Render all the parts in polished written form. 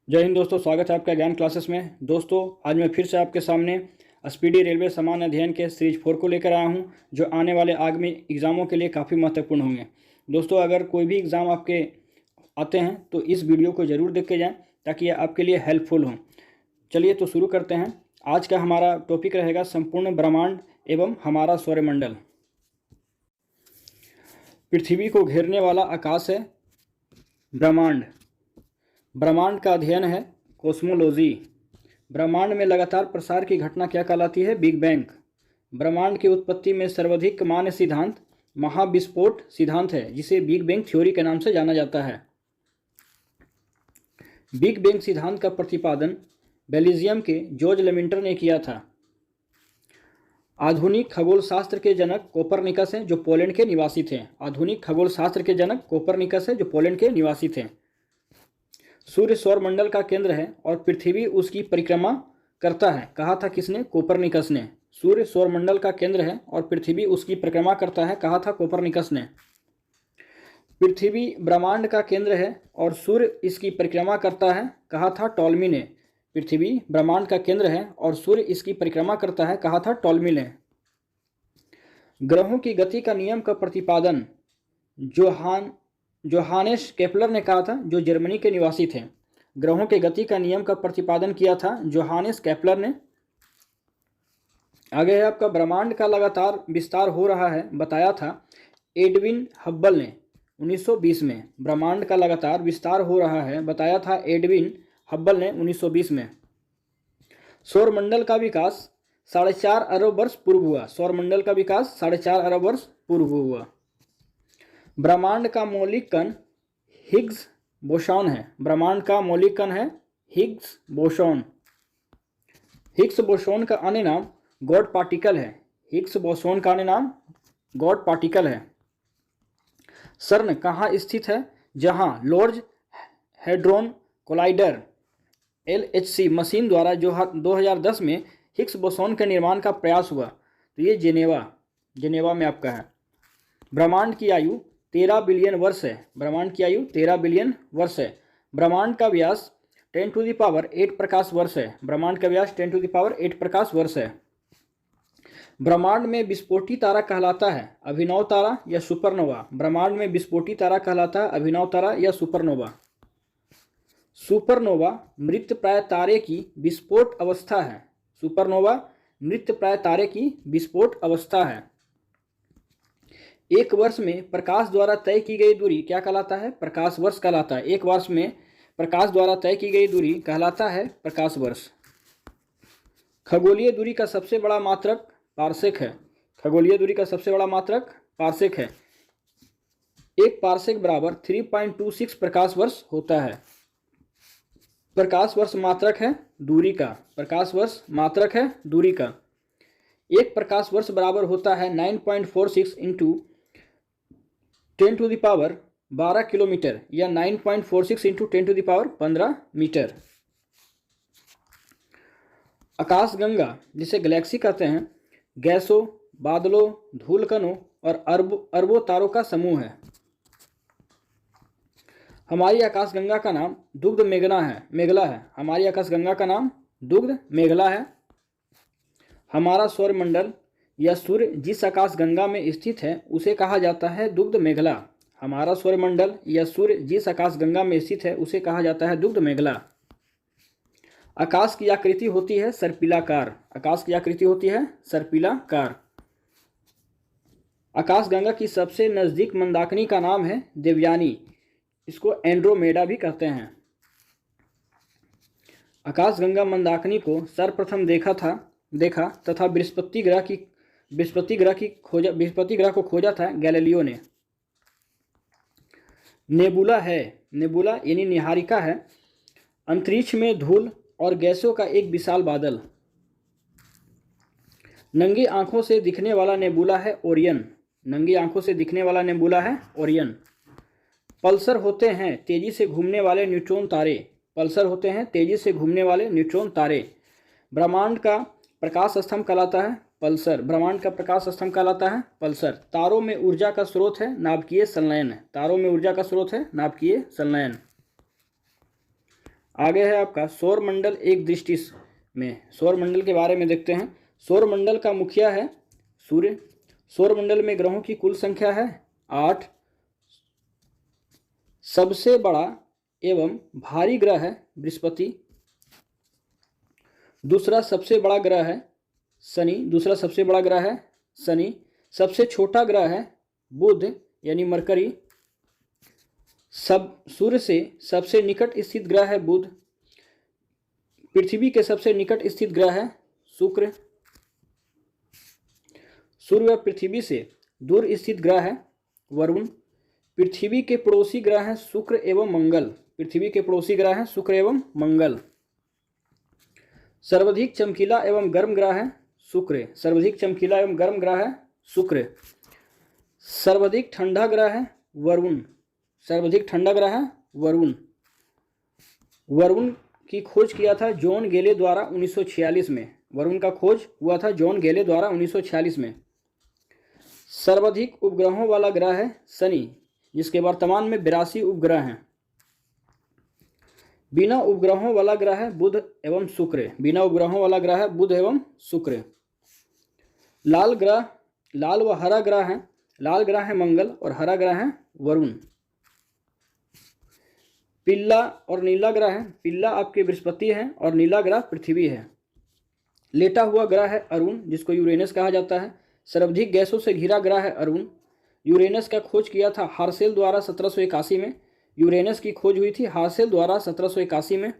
जय हिंद दोस्तों, स्वागत है आपका ज्ञान क्लासेस में। दोस्तों आज मैं फिर से आपके सामने स्पीडी रेलवे सामान्य अध्ययन के सीरीज 4 को लेकर आया हूं, जो आने वाले आगामी एग्ज़ामों के लिए काफ़ी महत्वपूर्ण होंगे। दोस्तों अगर कोई भी एग्ज़ाम आपके आते हैं तो इस वीडियो को ज़रूर देख के जाएँ ताकि ये आपके लिए हेल्पफुल हो। चलिए तो शुरू करते हैं। आज का हमारा टॉपिक रहेगा संपूर्ण ब्रह्मांड एवं हमारा सौरमंडल। पृथ्वी को घेरने वाला आकाश है ब्रह्मांड। ब्रह्मांड का अध्ययन है कॉस्मोलॉजी। ब्रह्मांड में लगातार प्रसार की घटना क्या कहलाती है? Big bang. ब्रह्मांड की उत्पत्ति में सर्वाधिक मान्य सिद्धांत महाविस्फोट सिद्धांत है, जिसे बिग बैंग थ्योरी के नाम से जाना जाता है। बिग बैंग सिद्धांत का प्रतिपादन बेल्जियम के जॉर्ज लेमिंटर ने किया था। आधुनिक खगोलशास्त्र के जनक कोपरनिकस हैं, जो पोलैंड के निवासी थे। आधुनिक खगोलशास्त्र के जनक कोपरनिकस हैं, जो पोलैंड के निवासी थे। सूर्य सौरमंडल का केंद्र है और पृथ्वी उसकी परिक्रमा करता है, कहा था किसने? कोपरनिकस ने। सूर्य सौरमंडल का केंद्र है और पृथ्वी उसकी परिक्रमा करता है, कहा था कोपरनिकस ने। पृथ्वी ब्रह्मांड का केंद्र है और सूर्य इसकी परिक्रमा करता है, कहा था टॉलमी ने। पृथ्वी ब्रह्मांड का केंद्र है और सूर्य इसकी परिक्रमा करता है, कहा था टॉलमी ने। ग्रहों की गति का नियम का प्रतिपादन जोहानेस केपलर ने कहा था, जो जर्मनी के निवासी थे। ग्रहों के गति का नियम का प्रतिपादन किया था जोहानेस केपलर ने। आगे है आपका ब्रह्मांड का लगातार विस्तार हो रहा है, बताया था एडविन हब्बल ने 1920 में। ब्रह्मांड का लगातार विस्तार हो रहा है, बताया था एडविन हब्बल ने 1920 में। सौरमंडल का विकास 4.5 अरब वर्ष पूर्व हुआ। सौरमंडल का विकास 4.5 अरब वर्ष पूर्व हुआ। ब्रह्मांड का मौलिक कण हिग्स बोसॉन है। ब्रह्मांड का मौलिक कण है हिग्स बोसॉन। हिग्स बोसॉन का अन्य नाम गॉड पार्टिकल है। हिग्स बोसॉन का अन्य नाम गॉड पार्टिकल है। सर्न कहाँ स्थित है? जहाँ large hadron collider LHC machine द्वारा जो 2010 में हिग्स बोसॉन के निर्माण का प्रयास हुआ, तो ये जेनेवा में आपका है। ब्रह्मांड की आयु 13 बिलियन वर्ष है। ब्रह्मांड की आयु 13 बिलियन वर्ष है। ब्रह्मांड का व्यास 10⁸ प्रकाश वर्ष है। ब्रह्मांड का व्यास 10⁸ प्रकाश वर्ष है। ब्रह्मांड में विस्फोटी तारा कहलाता है अभिनव तारा या सुपरनोवा। ब्रह्मांड में विस्फोटी तारा कहलाता है अभिनव तारा या सुपरनोवा। सुपरनोवा मृतप्राय तारे की विस्फोट अवस्था है। सुपरनोवा मृतप्राय तारे की विस्फोट अवस्था है। एक वर्ष में प्रकाश द्वारा तय की गई दूरी क्या कहलाता है? प्रकाश वर्ष कहलाता है। एक वर्ष में प्रकाश द्वारा तय की गई दूरी कहलाता है प्रकाश वर्ष। खगोलीय दूरी का सबसे बड़ा मात्रक पार्सेक है। खगोलीय दूरी का सबसे बड़ा मात्रक पार्सेक है। एक पार्सेक बराबर 3.26 प्रकाश वर्ष होता है। प्रकाश वर्ष मात्रक है दूरी का। प्रकाश वर्ष मात्रक है दूरी का। एक प्रकाश वर्ष बराबर होता है 9.46 इंटू 10⁻12 किलोमीटर या 9.46 इंटू 10⁻15 मीटर। आकाशगंगा जिसे गैलेक्सी कहते हैं, गैसों, बादलों, धूलकणों और अरबों तारों का समूह है। हमारी आकाशगंगा का नाम दुग्ध मेघला है। हमारी आकाशगंगा का नाम दुग्ध मेघला है। हमारा सौरमंडल या सूर्य जिस आकाशगंगा में स्थित है उसे कहा जाता है दुग्ध मेघला। हमारा सौरमंडल या सूर्य जिस आकाशगंगा में स्थित है उसे कहा जाता है दुग्ध मेघला। आकाश की आकृति होती है सर्पिलाकार। आकाश की आकृति होती है सर्पिलाकार। आकाशगंगा की सबसे नज़दीक मंदाकिनी का नाम है देवयानी। इसको एंड्रोमेडा भी कहते हैं। आकाशगंगा मंदाकिनी को सर्वप्रथम देखा तथा बृहस्पति ग्रह को खोजा था गैलीलियो ने। नेबुला यानी निहारिका है। अंतरिक्ष में धूल और गैसों का एक विशाल बादल। नंगी आंखों से दिखने वाला नेबुला है ओरियन। नंगी आंखों से दिखने वाला नेबुला है ओरियन। पल्सर होते हैं तेजी से घूमने वाले न्यूट्रॉन तारे। पल्सर होते हैं तेजी से घूमने वाले न्यूट्रॉन तारे। ब्रह्मांड का प्रकाश स्तंभ कहलाता है पल्सर। ब्रह्मांड का प्रकाश स्तंभ कहलाता है पल्सर। तारों में ऊर्जा का स्रोत है नाभिकीय संलयन। तारों में ऊर्जा का स्रोत है नाभिकीय संलयन। आगे है आपका सौरमंडल एक दृष्टि में। सौरमंडल के बारे में देखते हैं। सौरमंडल का मुखिया है सूर्य। सौरमंडल में ग्रहों की कुल संख्या है 8। सबसे बड़ा एवं भारी ग्रह है बृहस्पति। दूसरा सबसे बड़ा ग्रह है शनि। दूसरा सबसे बड़ा ग्रह है शनि। सबसे छोटा ग्रह है बुध यानी मरकरी। सूर्य से सबसे निकट स्थित ग्रह है बुध। पृथ्वी के सबसे निकट स्थित ग्रह है शुक्र। सूर्य व पृथ्वी से दूर स्थित ग्रह है वरुण। पृथ्वी के पड़ोसी ग्रह हैं शुक्र एवं मंगल। पृथ्वी के पड़ोसी ग्रह हैं शुक्र एवं मंगल। सर्वाधिक चमकीला एवं गर्म ग्रह है शुक्र। सर्वाधिक चमकीला एवं गर्म ग्रह है शुक्र। सर्वाधिक ठंडा ग्रह है वरुण। सर्वाधिक ठंडा ग्रह है वरुण। वरुण की खोज किया था जॉन गेले द्वारा 1946 में। वरुण का खोज हुआ था जॉन गेले द्वारा 1946 में। सर्वाधिक उपग्रहों वाला ग्रह है शनि, जिसके वर्तमान में 82 उपग्रह हैं। बिना उपग्रहों वाला ग्रह है बुध एवं शुक्र। बिना उपग्रहों वाला ग्रह है बुध एवं शुक्र। लाल व हरा ग्रह है। लाल ग्रह है मंगल और हरा ग्रह है वरुण। पीला और नीला ग्रह है। पीला आपके बृहस्पति है और नीला ग्रह पृथ्वी है। लेटा हुआ ग्रह है अरुण, जिसको यूरेनस कहा जाता है। सर्वाधिक गैसों से घिरा ग्रह है अरुण। यूरेनस का खोज किया था हार्सेल द्वारा 1781 में। यूरेनस की खोज हुई थी हार्सेल द्वारा 1781 में।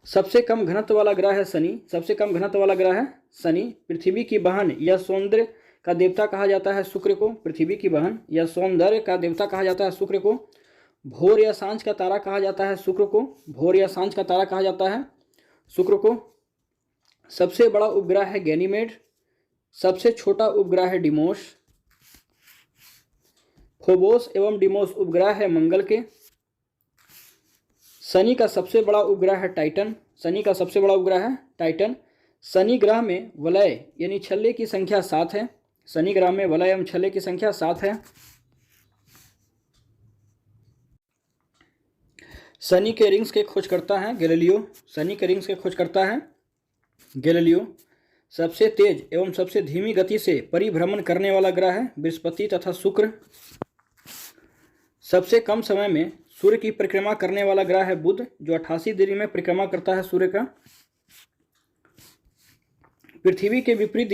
सबसे कम घनत्व वाला ग्रह है शनि। सबसे कम घनत्व वाला ग्रह है शनि। पृथ्वी की बहन या सौंदर्य का देवता कहा जाता है शुक्र को। पृथ्वी की बहन या सौंदर्य का देवता कहा जाता है शुक्र को। भोर या सांझ का तारा कहा जाता है शुक्र को। भोर या सांझ का तारा कहा जाता है शुक्र को। सबसे बड़ा उपग्रह है गैनीमेड। सबसे छोटा उपग्रह है डिमोस। फोबोस एवं डिमोस उपग्रह है मंगल के। शनि का सबसे बड़ा उपग्रह है टाइटन। शनि का सबसे बड़ा उपग्रह है टाइटन। शनि ग्रह में वलय यानी छल्ले की संख्या 7 है। शनि ग्रह में वलय एवं छल्ले की संख्या 7 है। शनि के रिंग्स के खोज करता है गैलीलियो। शनि के रिंग्स के खोज करता है गैलीलियो। सबसे तेज एवं सबसे धीमी गति से परिभ्रमण करने वाला ग्रह है बृहस्पति तथा शुक्र। सबसे कम समय में सूर्य की परिक्रमा करने वाला ग्रह है बुध, जो 88 दिन में परिक्रमा करता है सूर्य का। पृथ्वी के विपरीत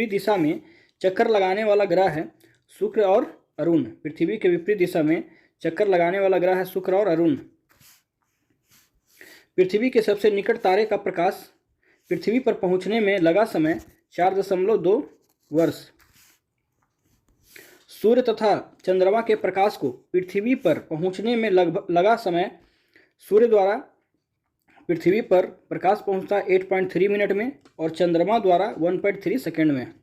दिशा में चक्कर लगाने वाला ग्रह है शुक्र और अरुण। पृथ्वी के विपरीत दिशा में चक्कर लगाने वाला ग्रह है शुक्र और अरुण। पृथ्वी के सबसे निकट तारे का प्रकाश पृथ्वी पर पहुंचने में लगा समय 4.2 वर्ष। सूर्य तथा चंद्रमा के प्रकाश को पृथ्वी पर पहुंचने में लगा समय सूर्य द्वारा पृथ्वी पर प्रकाश पहुंचता है 8.3 मिनट में और चंद्रमा द्वारा 1.3 सेकेंड में,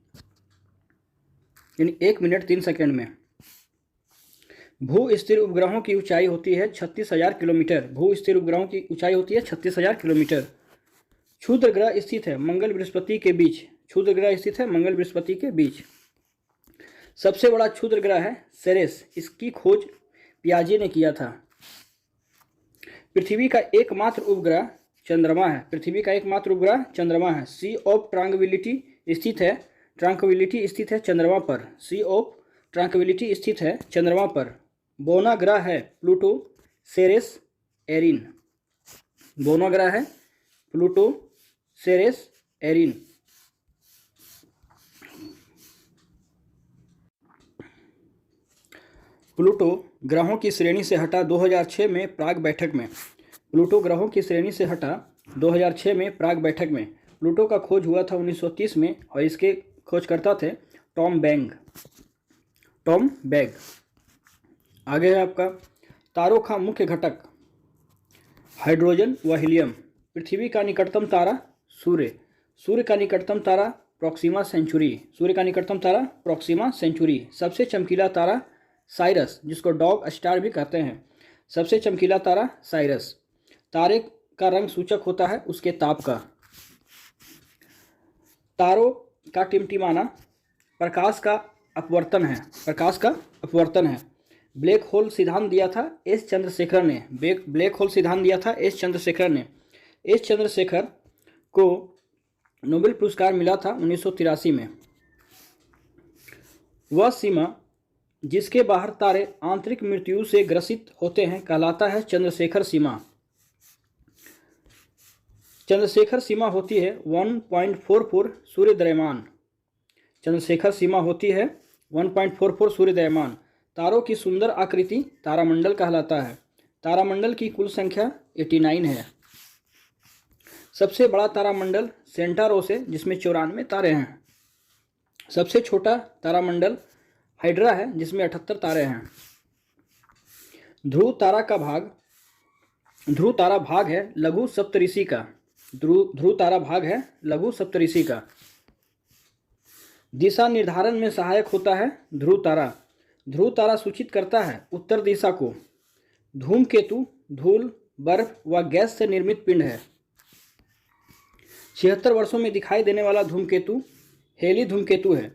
यानी 1 मिनट 3 सेकेंड में। भू स्थिर उपग्रहों की ऊंचाई होती है 36,000 किलोमीटर। भू स्थिर उपग्रहों की ऊंचाई होती है 36,000 किलोमीटर। क्षुद्र ग्रह स्थित है मंगल बृहस्पति के बीच। क्षुद्र ग्रह स्थित है मंगल बृहस्पति के बीच। सबसे बड़ा क्षुद्र ग्रह है सेरेस। इसकी खोज पियाजे ने किया था। पृथ्वी का एकमात्र उपग्रह चंद्रमा है। पृथ्वी का एकमात्र उपग्रह चंद्रमा है। सी ऑफ ट्रांक्विलिटी स्थित है चंद्रमा पर। सी ऑफ ट्रांक्विलिटी स्थित है चंद्रमा पर। बोना ग्रह है प्लूटो, सेरेस, एरिन। बोना ग्रह है प्लूटो, सेरेस, एरिन। प्लूटो ग्रहों की श्रेणी से हटा 2006 में प्राग बैठक में। प्लूटो ग्रहों की श्रेणी से हटा 2006 में प्राग बैठक में। प्लूटो का खोज हुआ था 1930 में और इसके खोजकर्ता थे टॉम बैग। आगे है आपका तारों का मुख्य घटक हाइड्रोजन व हीलियम। पृथ्वी का निकटतम तारा सूर्य। सूर्य का निकटतम तारा प्रॉक्सिमा सेंचुरी। सबसे चमकीला तारा साइरस, जिसको डॉग स्टार भी कहते हैं। सबसे चमकीला तारा साइरस। तारे का रंग सूचक होता है उसके ताप का। तारों का टिमटिमाना प्रकाश का अपवर्तन है। ब्लैक होल सिद्धांत दिया था एस चंद्रशेखर ने। ब्लैक होल सिद्धांत दिया था एस चंद्रशेखर ने। एस चंद्रशेखर को नोबेल पुरस्कार मिला था 1983 में। वह सीमा जिसके बाहर तारे आंतरिक मृत्यु से ग्रसित होते हैं कहलाता है चंद्रशेखर सीमा। चंद्रशेखर सीमा होती है 1.44 सूर्यद्रव्यमान। चंद्रशेखर सीमा होती है 1.44 सूर्यद्रव्यमान। तारों की सुंदर आकृति तारामंडल कहलाता है। तारामंडल की कुल संख्या 89 है। सबसे बड़ा तारामंडल सेंटारोस है जिसमें 94 तारे हैं। सबसे छोटा तारामंडल हाइड्रा है जिसमें 78 तारे हैं। ध्रुव तारा भाग है लघु सप्तऋषि का। ध्रुव तारा भाग है लघु सप्तऋषि का। दिशा निर्धारण में सहायक होता है ध्रुव तारा। ध्रुव तारा सूचित करता है उत्तर दिशा को। धूमकेतु धूल, बर्फ व गैस से निर्मित पिंड है। 76 वर्षों में दिखाई देने वाला धूमकेतु हेली धूमकेतु है।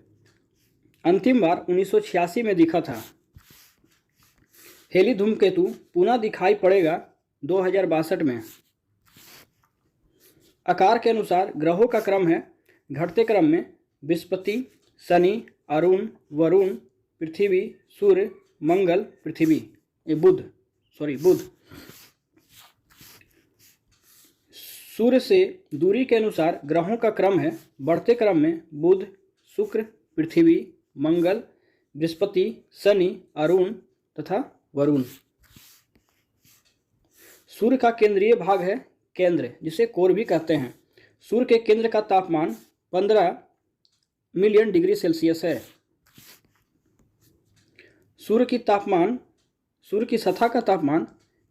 अंतिम बार 1986 में दिखा था। हेली धूमकेतु पुनः दिखाई पड़ेगा 2062 में। आकार के अनुसार ग्रहों का क्रम है घटते क्रम में बृहस्पति, शनि, अरुण, वरुण, पृथ्वी, सूर्य, मंगल, बुध। सूर्य से दूरी के अनुसार ग्रहों का क्रम है बढ़ते क्रम में बुध, शुक्र, पृथ्वी, मंगल, बृहस्पति, शनि, अरुण तथा वरुण। सूर्य का केंद्रीय भाग है केंद्र, जिसे कोर भी कहते हैं। सूर्य के केंद्र का तापमान 15 मिलियन डिग्री सेल्सियस है। सूर्य की सतह का तापमान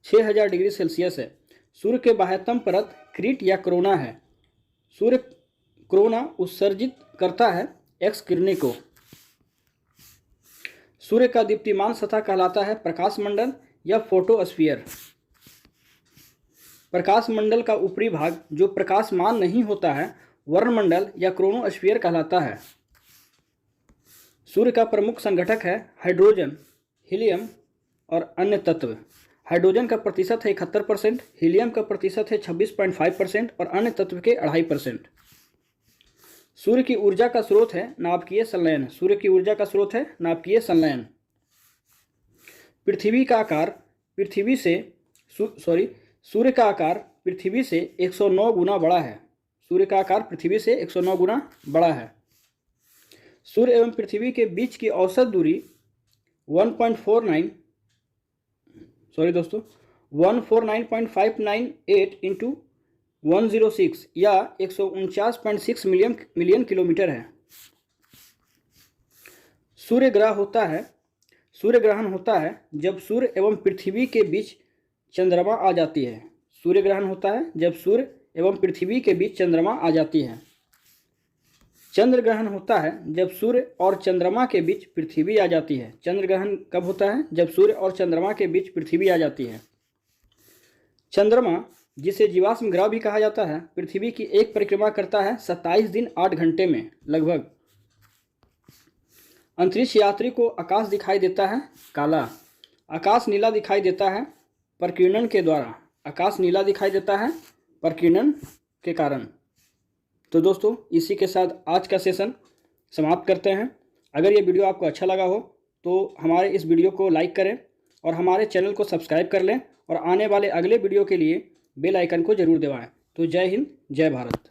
6000 डिग्री सेल्सियस है। सूर्य के बाह्यतम परत क्रीट या कोरोना है। सूर्य कोरोना उत्सर्जित करता है एक्स किरणें को। सूर्य का दीप्तिमान सतह कहलाता है प्रकाश मंडल या फोटोस्फीयर। प्रकाश मंडल का ऊपरी भाग जो प्रकाशमान नहीं होता है वर्णमंडल या क्रोनोस्फीयर कहलाता है। सूर्य का प्रमुख संघटक है हाइड्रोजन, हीलियम और अन्य तत्व। हाइड्रोजन का प्रतिशत है 71%, हीलियम का प्रतिशत है 26.5% और अन्य तत्व के 2.5%। सूर्य की ऊर्जा का स्रोत है नाभिकीय संलयन। सूर्य की ऊर्जा का स्रोत है नाभिकीय संलयन। सूर्य का आकार पृथ्वी से 109 गुना बड़ा है। सूर्य का आकार पृथ्वी से 109 गुना बड़ा है। सूर्य एवं पृथ्वी के बीच की औसत दूरी 149.598 इंटू 106 या 149.6 मिलियन किलोमीटर है। सूर्य ग्रहण होता है जब सूर्य एवं पृथ्वी के बीच चंद्रमा आ जाती है। सूर्य ग्रहण होता है जब सूर्य एवं पृथ्वी के बीच चंद्रमा आ जाती है। चंद्र ग्रहण होता है जब सूर्य और चंद्रमा के बीच पृथ्वी आ जाती है। चंद्र ग्रहण कब होता है? जब सूर्य और चंद्रमा के बीच पृथ्वी आ जाती है। चंद्रमा, जिसे जीवाश्म ग्रह भी कहा जाता है, पृथ्वी की एक परिक्रमा करता है 27 दिन 8 घंटे में लगभग। अंतरिक्ष यात्री को आकाश दिखाई देता है काला। आकाश नीला दिखाई देता है प्रकीर्णन के द्वारा। आकाश नीला दिखाई देता है प्रकीर्णन के कारण। तो दोस्तों, इसी के साथ आज का सेशन समाप्त करते हैं। अगर ये वीडियो आपको अच्छा लगा हो तो हमारे इस वीडियो को लाइक करें और हमारे चैनल को सब्सक्राइब कर लें और आने वाले अगले वीडियो के लिए बेल आइकन को जरूर दबाएं। तो जय हिंद, जय भारत।